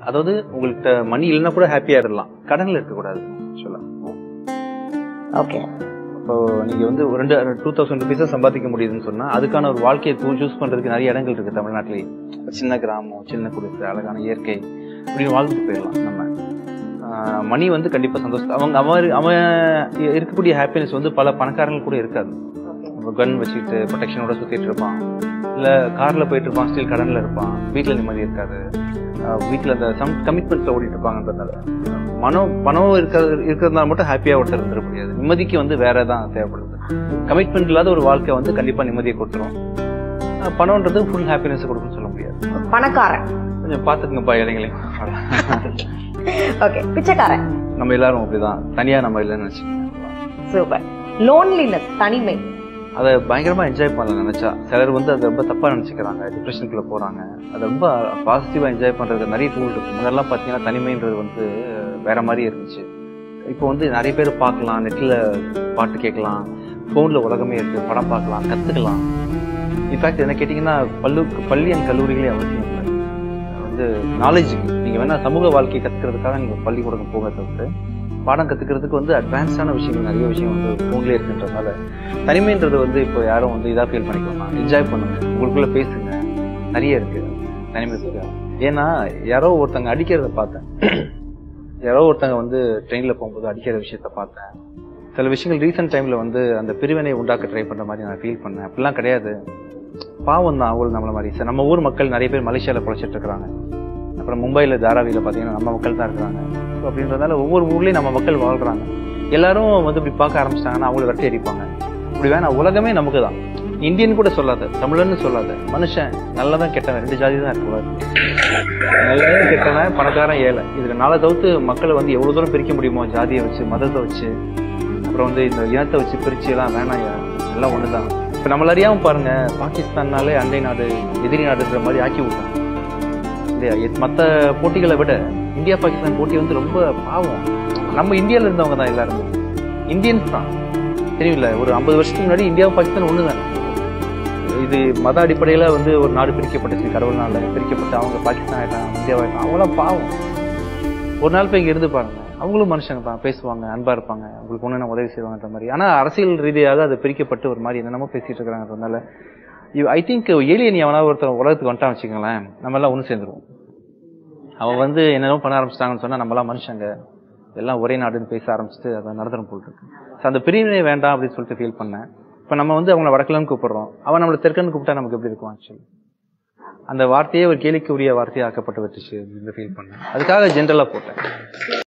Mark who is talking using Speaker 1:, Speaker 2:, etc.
Speaker 1: அதாவது உங்கள்கிட்ட மணி இல்லைன்னா கூட ஹாப்பியா இருக்கலாம், கடன்ல இருக்கக்கூடாது சொல்லலாம்.
Speaker 2: ஓகே.
Speaker 1: இப்போ நீங்க வந்து 2000 rupees சம்பாதிக்க முடியுதுன்னு சொன்னா அதுக்கான ஒரு வாழ்க்கையை சூஸ் பண்றதுக்கு நிறைய இடங்கள் இருக்கு தமிழ்நாட்டிலேயே. சின்ன கிராமம், சின்ன குடிசை, அழகான இயற்கை, இப்படி வாழ்ந்துட்டு போயிடலாம். நம்ம மணி வந்து கண்டிப்பா சந்தோஷம். அவன் இருக்கக்கூடிய ஹாப்பினஸ் வந்து பல பணக்காரங்க கூட இருக்காது. கன் வச்சுக்கிட்டு ப்ரொடெக்ஷனோட சுத்திட்டு இருப்பான், இல்ல கார்ல போயிட்டு இருப்பான், ஸ்டில் கடன்ல இருப்பான், வீட்டுல நிம்மதி இருக்காது, வீட்டுல அந்த சம் கமிட்மெண்ட்ல ஓடிட்டு இருப்பாங்கன்றதுனால பணம் இருக்கிறதுனால மட்டும் ஹாப்பியா ஒருத்தர் இருந்துட முடியாது. நிம்மதிக்கு வந்து வேற தான் தேவைப்படுது. கமிட்மெண்ட் இல்லாத ஒரு வாழ்க்கை வந்து கண்டிப்பா நிம்மதியை கொடுத்துரும். பணம்ன்றது ஃபுல் ஹாப்பினஸ் கொடுக்குன்னு சொல்ல முடியாது.
Speaker 2: பணக்காரன்
Speaker 1: கொஞ்சம் பாத்துக்குங்கப்பா இளைஞர்களையும்.
Speaker 2: ஓகே. பிச்சைக்காரன்
Speaker 1: நம்ம எல்லாரும் அப்படிதான், தனியா நம்ம இல்லைன்னு நினைச்சுக்கோங்க.
Speaker 2: சூப்பர். லோன்லினஸ், தனிமை,
Speaker 1: அதை பயங்கரமா என்ஜாய் பண்ணலாம் நினைச்சா. சிலர் வந்து அதை ரொம்ப தப்பா நினைச்சுக்கிறாங்க, டிப்ரெஷனுக்குள்ள போறாங்க. அதை ரொம்ப பாசிட்டிவா என்ஜாய் பண்றது நிறைய டூல் இருக்கு. முன்னெல்லாம் பாத்தீங்கன்னா தனிமைன்றது வந்து வேற மாதிரி இருந்துச்சு. இப்போ வந்து நிறைய பேர் பார்க்கலாம், நெட்ல பாட்டு கேட்கலாம், போன்ல உலகமே இருக்கு, படம் பார்க்கலாம், கத்துக்கலாம். இன்ஃபேக்ட் என்ன கேட்டீங்கன்னா பள்ளி அண்ட் கல்லூரிகளே அவசியம் இல்லை. வந்து நாலேஜுக்கு நீங்க வேணா சமூக வாழ்க்கையை கத்துக்கிறதுக்காக நீங்க பள்ளிக்கூடம் போக தவிர்த்து பாடம் கத்துக்கிறதுக்கு வந்து அட்வான்ஸான விஷயங்கள் நிறைய விஷயம் வந்து போன்லேயே இருக்குன்றதுனால தனிமைன்றது வந்து இப்போ யாரும் வந்து இதா ஃபீல் பண்ணிக்கலாம். என்ஜாய் பண்ணுங்க, உங்களுக்குள்ள பேசுங்க, நிறைய இருக்கு தனிமைக்கு. ஏன்னா யாரோ ஒருத்தங்க அடிக்கிறத பார்த்தேன், யாரோ ஒருத்தங்க வந்து ட்ரெயின்ல போகும்போது அடிக்கிற விஷயத்த பார்த்தேன். சில விஷயங்கள் ரீசெண்ட் டைம்ல வந்து அந்த பிரிவினை உண்டாக்க ட்ரை பண்ற மாதிரி நான் ஃபீல் பண்ணேன். அப்படிலாம் கிடையாது, பாவம் தான் அவங்களும் நம்மள மாதிரி. நம்ம ஊர் மக்கள் நிறைய பேர் மலேசியால பொழைச்சிட்டு இருக்கிறாங்க, அப்புறம் மும்பைல தாராவியில பாத்தீங்கன்னா நம்ம மக்கள் தான் இருக்கிறாங்க. அப்படின்றதால ஒவ்வொரு ஊர்லயும் நம்ம மக்கள் வாழ்றாங்க. எல்லாரும் வந்து இப்படி பார்க்க ஆரம்பிச்சிட்டாங்கன்னா அவங்களை வெட்டி அடிப்பாங்க. இப்படி வேணா, உலகமே நமக்கு தான். இந்தியன் கூட சொல்லாத, தமிழன்னு சொல்லாத, மனுஷன் நல்லதான் கெட்டவன், 2 ஜாதி தான் இருக்கு. நல்லதான் கெட்டவன், பணக்காரன், ஏழை, இதுக்கு நாளை தவிர்த்து மக்களை வந்து எவ்வளவு தூரம் பிரிக்க முடியுமோ, ஜாதியை வச்சு, மதத்தை வச்சு, அப்புறம் வந்து இந்த இனத்தை வச்சு பிரிச்சு எல்லாம் வேணாம். எல்லாம் ஒண்ணுதான். இப்ப நம்மள அறியாம பாருங்க, பாகிஸ்தான்னாலே அண்டை நாடு, எதிரி நாடுன்ற மாதிரி ஆக்கி விட்டாங்க. மற்ற போட்டிகளை விட இந்தியா பாகிஸ்தான் போட்டி வந்து ரொம்ப பாவம். நம்ம இந்தியால இருந்தவங்க தான் எல்லாருமே, இந்தியன்ஸ் தான். தெரியல, ஒரு 50 வருஷத்துக்கு முன்னாடி இந்தியா பாகிஸ்தான் ஒண்ணுதான். இது மத அடிப்படையில வந்து ஒரு நாடு பிரிக்கப்பட்டுச்சு, கடவுள்னால பிரிக்கப்பட்டு அவங்க பாகிஸ்தான் ஆயிட்டாங்க, இந்தியாவாயிட்டாங்க. அவங்களாம் பாவம். ஒரு நாள் போய் இங்க இருந்து பாருங்க, அவங்களும் மனுஷங்க தான், பேசுவாங்க, அன்பா இருப்பாங்க, உங்களுக்கு ஒண்ணு உதவி செய்வாங்கன்ற மாதிரி. ஆனா அரசியல் ரீதியாக அது பிரிக்கப்பட்டு ஒரு மாதிரி என்னென்னமோ பேசிட்டு இருக்காங்கன்றதுனால ஐ திங்க் ஏலியன் எவனா ஒருத்தர் உலகத்துக்கு வந்துட்டான் வச்சுக்கோங்களேன், நம்ம எல்லாம் ஒண்ணு சேர்ந்துருவோம். அவன் வந்து என்னென்னமோ பண்ண ஆரம்பிச்சிட்டாங்கன்னு சொன்னா நம்ம எல்லாம் மனுஷங்க எல்லாம் ஒரே நாடுன்னு பேச ஆரம்பிச்சுட்டு அதை நடத்தணும் போல் இருக்கு. அந்த பிரிவினை வேண்டாம் அப்படின்னு சொல்லிட்டு ஃபீல் பண்ணேன். இப்ப நம்ம வந்து அவங்களை வடக்கலன்னு கூப்பிடுறோம், அவன் நம்மளை தெற்கன்னு கூப்பிட்டா நமக்கு எப்படி இருக்கும்? ஆக்சுவலி அந்த வார்த்தையே ஒரு கேலிக்குரிய வார்த்தையை ஆக்கப்பட்டு வச்சுச்சு ஃபீல் பண்ணேன். அதுக்காக ஜென்ரலா போட்டேன்.